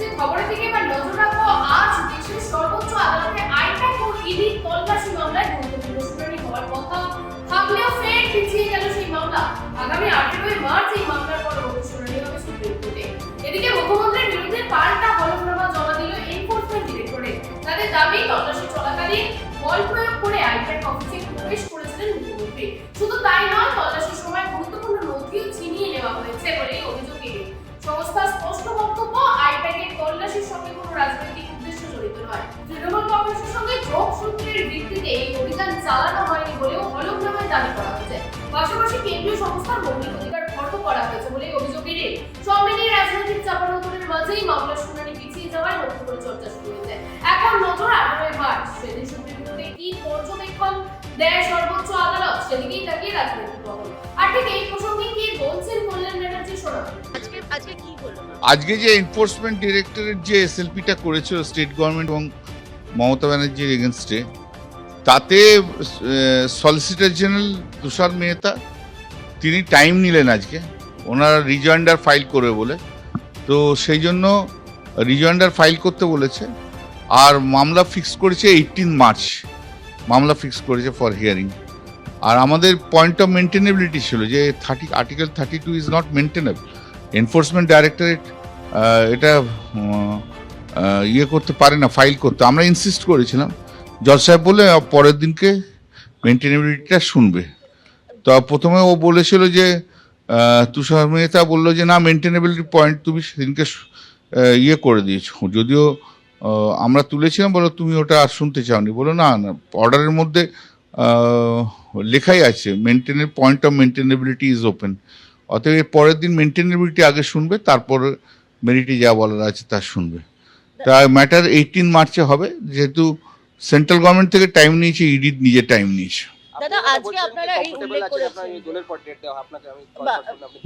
যে খবরের দিকে এবার নজর রাখবো, আজ দেশের সর্বোচ্চ আদালতে আইপ্যাক ও ইডি তল্লাশি মামলায় গুরুত্বপূর্ণ শুনানি হওয়ার কথা থাকলেও ফের পিছিয়ে গেল সেই মামলা। আগামী 18 মার্চ এই মামলার পরবর্তী শুনানি হবে সুপ্রিম কোর্টে। এদিকে মুখ্যমন্ত্রীর বিরুদ্ধে পাল্টা হলফনামা জমা দিল এনফোর্সমেন্ট ডিরেক্টরেট। তাদের দাবি, তল্লাশি চলাকালীন বল প্রয়োগ করে আইপ্যাক অফিসে প্রবেশ করেছিলেন মুখ্যমন্ত্রী। শুধু তাই নয়, তল্লাশির সময় গুরুত্বপূর্ণ নথিও ছিনিয়ে নেওয়া হয়েছে বলে অভিযোগ এনে সংস্থার স্পষ্ট বক্তব্য, আইপ্যাকের তল্লাশির সঙ্গে কোনো রাজনৈতিক উদ্দেশ্য জড়িত নয়। তৃণমূল কংগ্রেসের সঙ্গে যোগসূত্রের ভিত্তিতে এই অভিযান চালানো হয়নি বলেও হলফনামায় দাবি করা হয়েছে। পাশাপাশি কেন্দ্রীয় সংস্থার মৌলিক অধিকার খর্ব করা হয়েছে বলে অভিযোগ এনে সব মিলিয়ে রাজনৈতিক চাপানোতরের মাঝেই মামলার শুনানি পিছিয়ে যাওয়ায় নতুন করে চর্চা শুরু হয়েছে। এখন নজর 18 মার্চ, সেদিন সুপ্রিম কোর্টে কি পর্যবেক্ষণ দেয় সর্বোচ্চ আদালত, সেদিকেই তাকিয়ে রাজনৈতিক মহল। আর ঠিক এই প্রসঙ্গে কি বলছেন কল্যাণ ব্যানার্জি, শোনা আজকে কি বললো। আজকে যে এনফোর্সমেন্ট ডিরেক্টরেট যে এসএলপিটা করেছিল স্টেট গভর্নমেন্ট এবং মমতা ব্যানার্জির এগেনস্টে, তাতে সলিসিটর জেনারেল তুষার মেহতা তিনি টাইম নিলেন আজকে, ওনারা রিজয়েন্ডার ফাইল করবে বলে। তো সেই জন্য রিজয়েন্ডার ফাইল করতে বলেছে। আর মামলা ফিক্স করেছে 18 মার্চ, মামলা ফিক্স করেছে ফর হিয়ারিং। আর আমাদের পয়েন্ট অফ মেনটেনেবিলিটি ছিল যে article 32 is not maintainable. Enforcement directorate এটা ইয়ে করতে পারে না, ফাইল করতে। আমরা ইনসিস্ট করেছিলাম, জজ সাহেব বলে পরের দিনকে মেনটেনেবিলিটিটা শুনবে। তো প্রথমে ও বলেছিল যে তুষার মেহতা বললো যে না, মেনটেনেবিলিটি পয়েন্ট তুমি সেদিনকে ইয়ে করে দিয়েছো, যদিও আমরা তুলেছিলাম, বলো তুমি ওটা আর শুনতে চাওনি। বলো না না, অর্ডারের মধ্যে লেখাই আছে point of maintainability is open. অতএব পরের দিন মেনটেনেবিলিটি আগে শুনবে, তারপর মেরিটে যা বলার আছে তা শুনবে। তা ম্যাটার 18 মার্চে হবে, যেহেতু সেন্ট্রাল গভর্নমেন্ট থেকে টাইম নিয়েছে, ইডি নিজে টাইম নিয়েছে। দাদা, আজকে আপনারা এই উল্লেখ করেছেন দোলের পর ডেট দেওয়া আপনাকে আমি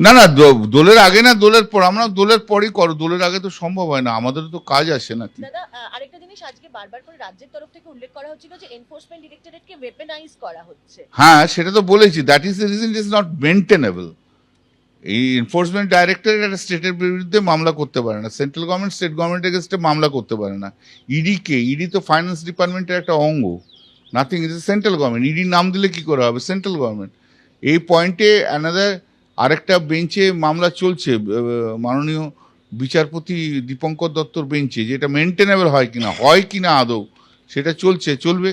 না না, দোলের আগে না, দোলের পর। আমরা দোলের পরই করো, দোলের আগে তো সম্ভব হয় না, আমাদের তো কাজ আসে নাকি। দাদা, আরেকটা জিনিস আজকে বারবার করে রাজ্যের তরফ থেকে উল্লেখ করা হচ্ছিল যে এনফোর্সমেন্ট ডিরেক্টরেটকে ওয়েপেনাইজ করা হচ্ছে। হ্যাঁ, সেটা তো বলেছি, that is the reason it is not maintainable. এই এনফোর্সমেন্ট ডাইরেক্টরেট একটা স্টেটের বিরুদ্ধে মামলা করতে পারে না, সেন্ট্রাল গভর্নমেন্ট স্টেট গভর্নমেন্টের এগেন্সটে মামলা করতে পারে না। ইডি তো ফাইন্যান্স ডিপার্টমেন্টের একটা অঙ্গ, nothing, is central government. ED নাম দিলে কি করে হবে, সেন্ট্রাল গভর্নমেন্ট। এই পয়েন্টে আরেকটা বেঞ্চে মামলা চলছে, মাননীয় বিচারপতি দীপঙ্কর দত্তর বেঞ্চে, যেটা মেনটেনেবল হয় কিনা আদৌ, সেটা চলবে।